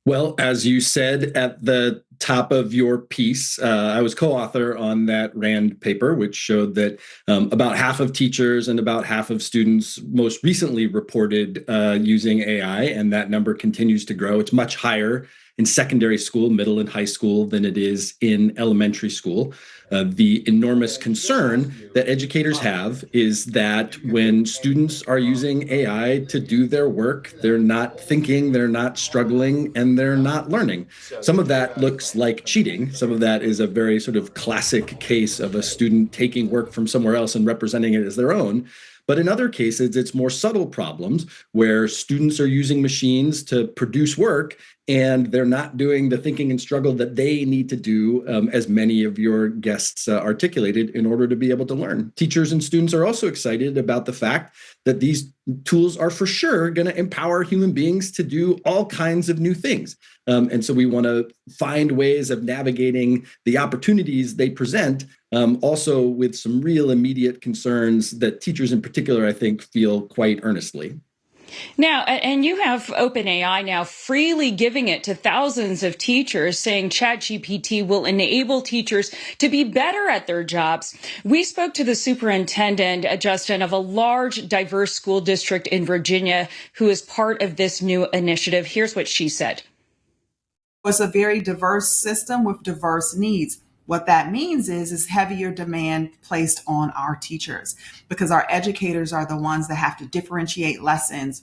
Well, as you said at the top of your piece, I was co-author on that RAND paper, which showed that about half of teachers and about half of students most recently reported using AI, and that number continues to grow. It's much higher in secondary school, middle and high school than it is in elementary school. The enormous concern that educators have is that when students are using AI to do their work, they're not thinking, they're not struggling, and they're not learning. Some of that looks like cheating. Some of that is a very sort of classic case of a student taking work from somewhere else and representing it as their own. But in other cases, it's more subtle problems where students are using machines to produce work, and they're not doing the thinking and struggle that they need to do, as many of your guests articulated, in order to be able to learn. Teachers and students are also excited about the fact that these tools are for sure going to empower human beings to do all kinds of new things. And so we want to find ways of navigating the opportunities they present, also with some real immediate concerns that teachers in particular, I think, feel quite earnestly. Now, and you have OpenAI now freely giving it to thousands of teachers, saying ChatGPT will enable teachers to be better at their jobs. We spoke to the superintendent, Justin, of a large, diverse school district in Virginia who is part of this new initiative. Here's what she said. It's a very diverse system with diverse needs. What that means is heavier demand placed on our teachers, because our educators are the ones that have to differentiate lessons,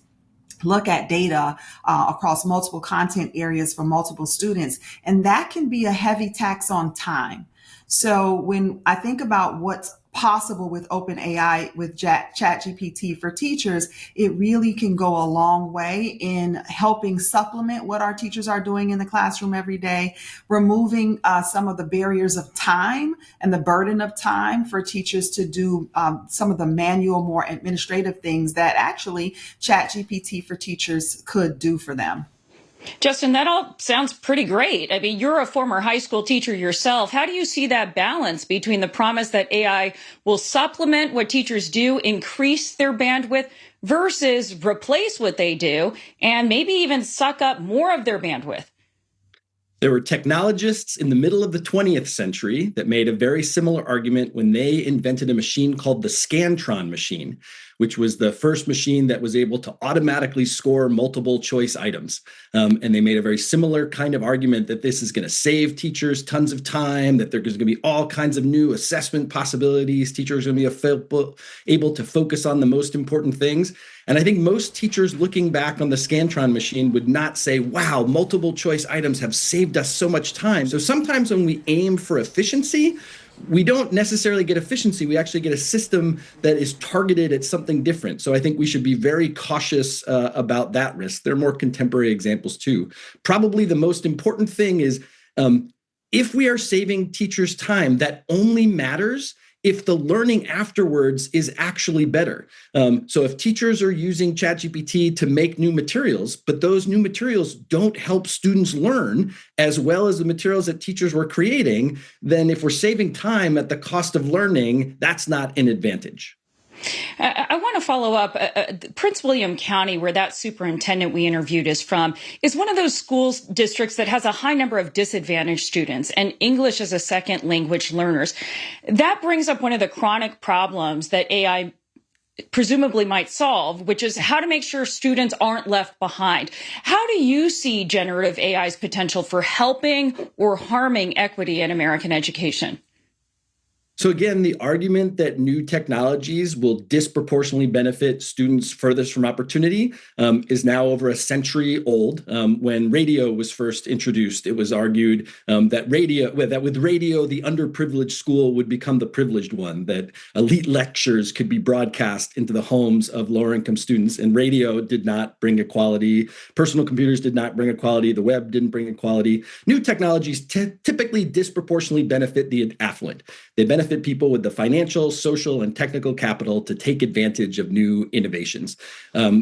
look at data across multiple content areas for multiple students. And that can be a heavy tax on time. So when I think about what's possible with OpenAI, with ChatGPT for teachers, it really can go a long way in helping supplement what our teachers are doing in the classroom every day, removing some of the barriers of time and the burden of time for teachers to do some of the manual, more administrative things that actually ChatGPT for teachers could do for them. Justin, that all sounds pretty great. I mean, you're a former high school teacher yourself. How do you see that balance between the promise that AI will supplement what teachers do, increase their bandwidth, versus replace what they do, and maybe even suck up more of their bandwidth? There were technologists in the middle of the 20th century that made a very similar argument when they invented a machine called the Scantron machine, which was the first machine that was able to automatically score multiple choice items. And they made a very similar kind of argument that this is going to save teachers tons of time, that there's going to be all kinds of new assessment possibilities. Teachers are going to be able to focus on the most important things. And I think most teachers looking back on the Scantron machine would not say, wow, multiple choice items have saved us so much time. So sometimes when we aim for efficiency, we don't necessarily get efficiency. We actually get a system that is targeted at something different. So I think we should be very cautious about that risk. There are more contemporary examples too. Probably the most important thing is if we are saving teachers time, that only matters if the learning afterwards is actually better. So if teachers are using ChatGPT to make new materials, but those new materials don't help students learn as well as the materials that teachers were creating, then if we're saving time at the cost of learning, that's not an advantage. I want to follow up. Prince William County, where that superintendent we interviewed is from, is one of those schools districts that has a high number of disadvantaged students and English as a second language learners. That brings up one of the chronic problems that AI presumably might solve, which is how to make sure students aren't left behind. How do you see generative AI's potential for helping or harming equity in American education? So again, the argument that new technologies will disproportionately benefit students furthest from opportunity is now over a century old. When radio was first introduced, it was argued that with radio, the underprivileged school would become the privileged one, that elite lectures could be broadcast into the homes of lower income students. And radio did not bring equality. Personal computers did not bring equality. The web didn't bring equality. New technologies typically disproportionately benefit the affluent. They benefit people with the financial, social, and technical capital to take advantage of new innovations.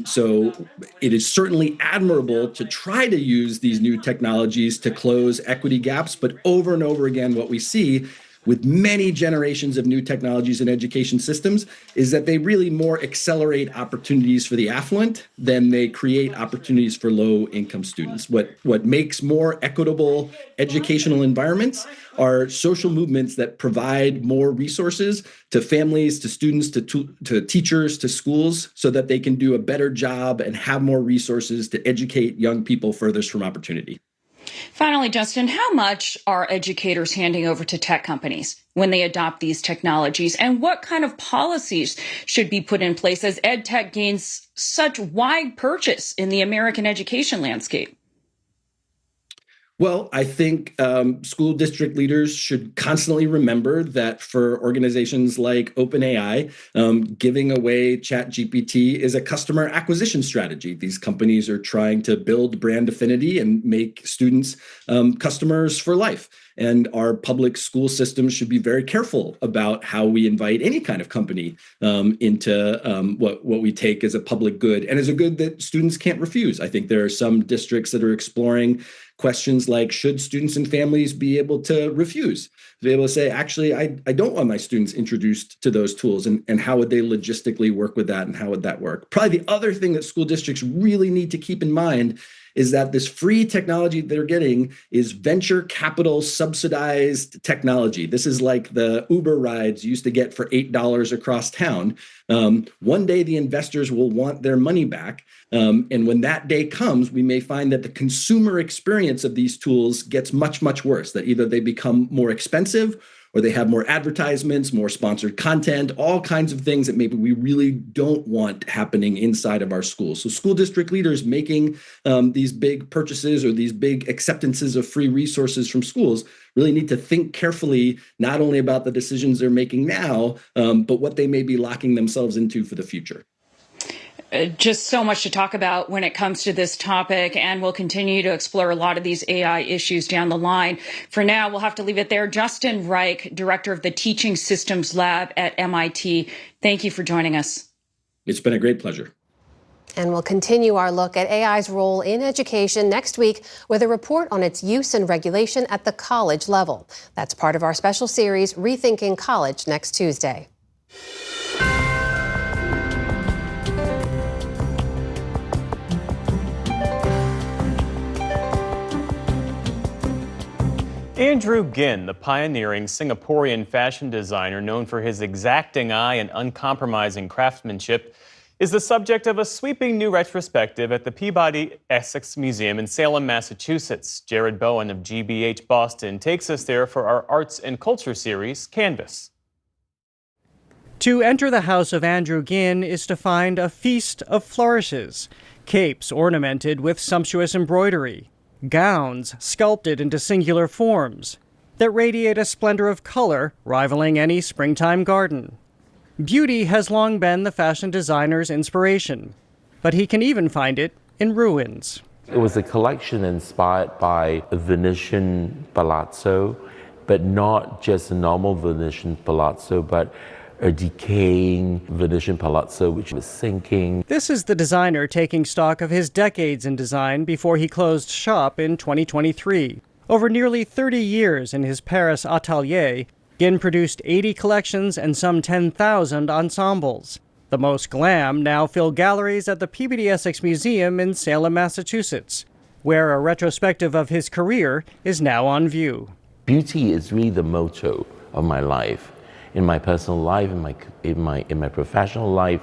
So it is certainly admirable to try to use these new technologies to close equity gaps, but over and over again, what we see with many generations of new technologies in education systems is that they really more accelerate opportunities for the affluent than they create opportunities for low-income students. What makes more equitable educational environments are social movements that provide more resources to families, to students, to teachers, to schools, so that they can do a better job and have more resources to educate young people furthest from opportunity. Finally, Justin, how much are educators handing over to tech companies when they adopt these technologies? And what kind of policies should be put in place as ed tech gains such wide purchase in the American education landscape? Well, I think school district leaders should constantly remember that for organizations like OpenAI, giving away ChatGPT is a customer acquisition strategy. These companies are trying to build brand affinity and make students customers for life. And our public school systems should be very careful about how we invite any kind of company into what we take as a public good and as a good that students can't refuse. I think there are some districts that are exploring questions like, should students and families be able to refuse? Be able to say, actually, I don't want my students introduced to those tools, and how would they logistically work with that, and how would that work? Probably the other thing that school districts really need to keep in mind is that this free technology they're getting is venture capital subsidized technology. This is like the Uber rides you used to get for $8 across town. One day the investors will want their money back. And when that day comes, we may find that the consumer experience of these tools gets much, much worse, that either they become more expensive or they have more advertisements, more sponsored content, all kinds of things that maybe we really don't want happening inside of our schools. So school district leaders making these big purchases or these big acceptances of free resources from schools really need to think carefully, not only about the decisions they're making now, but what they may be locking themselves into for the future. Just so much to talk about when it comes to this topic, and we'll continue to explore a lot of these AI issues down the line. For now, we'll have to leave it there. Justin Reich, director of the Teaching Systems Lab at MIT, thank you for joining us. It's been a great pleasure. And we'll continue our look at AI's role in education next week with a report on its use and regulation at the college level. That's part of our special series, Rethinking College, next Tuesday. Andrew Ginn, the pioneering Singaporean fashion designer known for his exacting eye and uncompromising craftsmanship, is the subject of a sweeping new retrospective at the Peabody Essex Museum in Salem, Massachusetts. Jared Bowen of GBH Boston takes us there for our Arts and Culture series, Canvas. To enter the house of Andrew Ginn is to find a feast of flourishes, capes ornamented with sumptuous embroidery, gowns sculpted into singular forms that radiate a splendor of color rivaling any springtime garden. Beauty has long been the fashion designer's inspiration, but he can even find it in ruins. It was a collection inspired by a Venetian palazzo, but not just a normal Venetian palazzo, but a decaying Venetian palazzo which was sinking. This is the designer taking stock of his decades in design before he closed shop in 2023. Over nearly 30 years in his Paris atelier, Ginn produced 80 collections and some 10,000 ensembles. The most glam now fill galleries at the Peabody Essex Museum in Salem, Massachusetts, where a retrospective of his career is now on view. Beauty is really the motto of my life. In my personal life, in my professional life,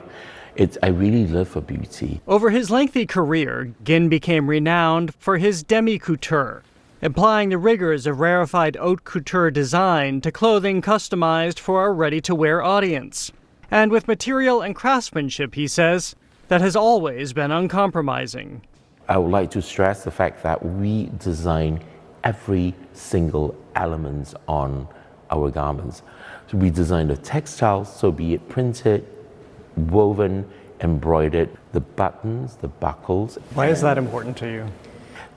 I really live for beauty. Over his lengthy career, Ginn became renowned for his demi-couture, applying the rigors of rarefied haute couture design to clothing customized for a ready-to-wear audience. And with material and craftsmanship, he says, that has always been uncompromising. I would like to stress the fact that we design every single element on our garments. So we design the textiles, so be it printed, woven, embroidered, the buttons, the buckles. Why is that important to you?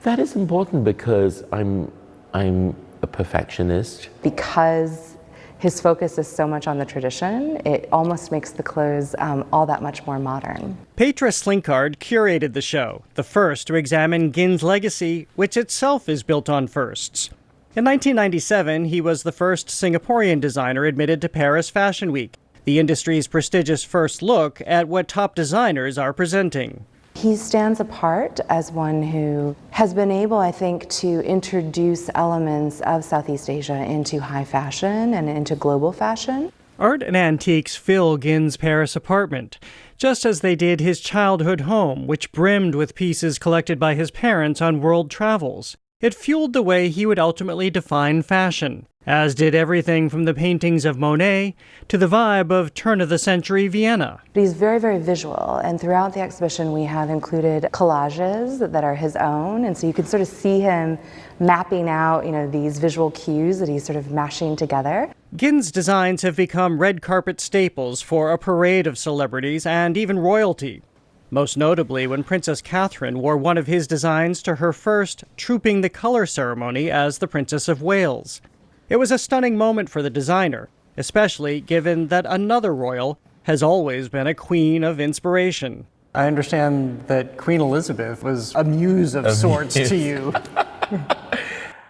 That is important because I'm a perfectionist. Because his focus is so much on the tradition, it almost makes the clothes all that much more modern. Petra Slinkard curated the show, the first to examine Ginn's legacy, which itself is built on firsts. In 1997, he was the first Singaporean designer admitted to Paris Fashion Week, the industry's prestigious first look at what top designers are presenting. He stands apart as one who has been able, I think, to introduce elements of Southeast Asia into high fashion and into global fashion. Art and antiques fill Ginn's Paris apartment, just as they did his childhood home, which brimmed with pieces collected by his parents on world travels. It fueled the way he would ultimately define fashion, as did everything from the paintings of Monet to the vibe of turn-of-the-century Vienna. He's very, very visual, and throughout the exhibition we have included collages that are his own, and so you can sort of see him mapping out, these visual cues that he's sort of mashing together. Ginn's designs have become red carpet staples for a parade of celebrities and even royalty. Most notably when Princess Catherine wore one of his designs to her first Trooping the Colour ceremony as the Princess of Wales. It was a stunning moment for the designer, especially given that another royal has always been a queen of inspiration. I understand that Queen Elizabeth was a muse of sorts to you.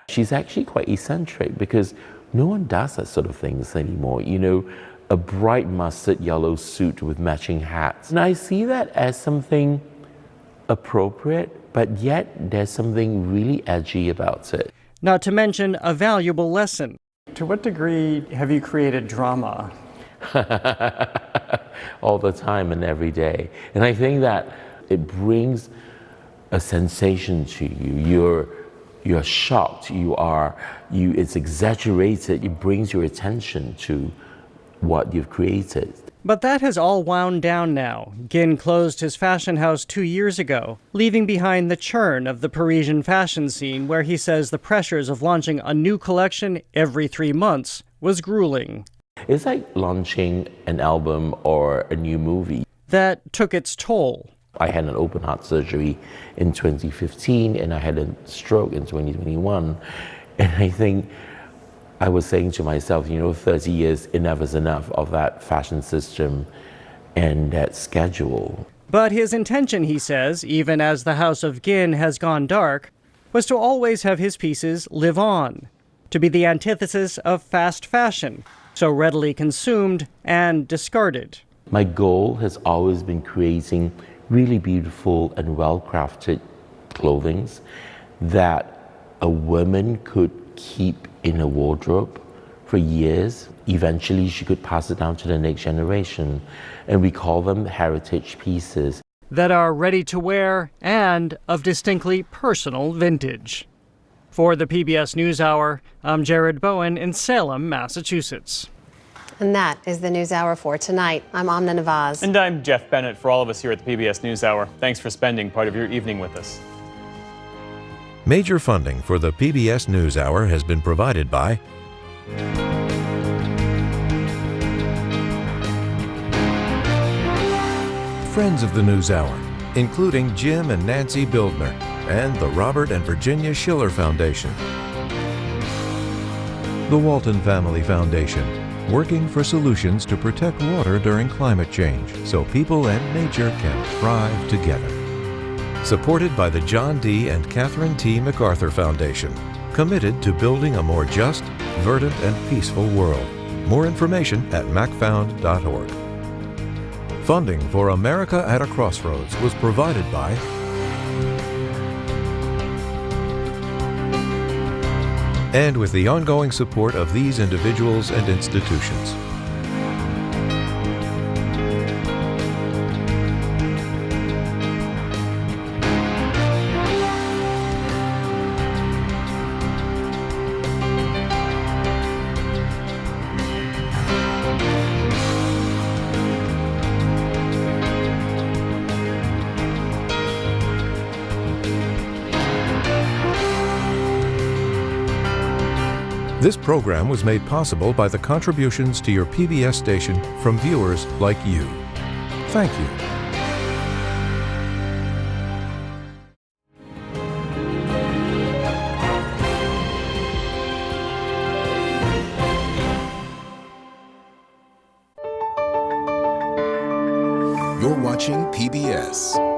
She's actually quite eccentric because no one does that sort of things anymore. A bright mustard yellow suit with matching hats. And I see that as something appropriate, but yet there's something really edgy about it. Not to mention a valuable lesson. To what degree have you created drama? All the time and every day. And I think that it brings a sensation to you. You're shocked, it's exaggerated, it brings your attention to what you've created. But that has all wound down now. Ginn closed his fashion house 2 years ago, leaving behind the churn of the Parisian fashion scene where he says the pressures of launching a new collection every 3 months was grueling. It's like launching an album or a new movie. That took its toll. I had an open heart surgery in 2015 and I had a stroke in 2021. And I think I was saying to myself, 30 years, enough is enough of that fashion system and that schedule. But his intention, he says, even as the House of Gin has gone dark, was to always have his pieces live on, to be the antithesis of fast fashion, so readily consumed and discarded. My goal has always been creating really beautiful and well-crafted clothing that a woman could keep in a wardrobe for years. Eventually, she could pass it down to the next generation, and we call them heritage pieces. That are ready to wear and of distinctly personal vintage. For the PBS NewsHour, I'm Jared Bowen in Salem, Massachusetts. And that is the NewsHour for tonight. I'm Amna Nawaz. And I'm Jeff Bennett. For all of us here at the PBS NewsHour, thanks for spending part of your evening with us. Major funding for the PBS NewsHour has been provided by friends of the NewsHour, including Jim and Nancy Bildner, and the Robert and Virginia Schiller Foundation. The Walton Family Foundation, working for solutions to protect water during climate change so people and nature can thrive together. Supported by the John D. and Catherine T. MacArthur Foundation, committed to building a more just, verdant, and peaceful world. More information at macfound.org. Funding for America at a Crossroads was provided by and with the ongoing support of these individuals and institutions. This program was made possible by the contributions to your PBS station from viewers like you. Thank you. You're watching PBS.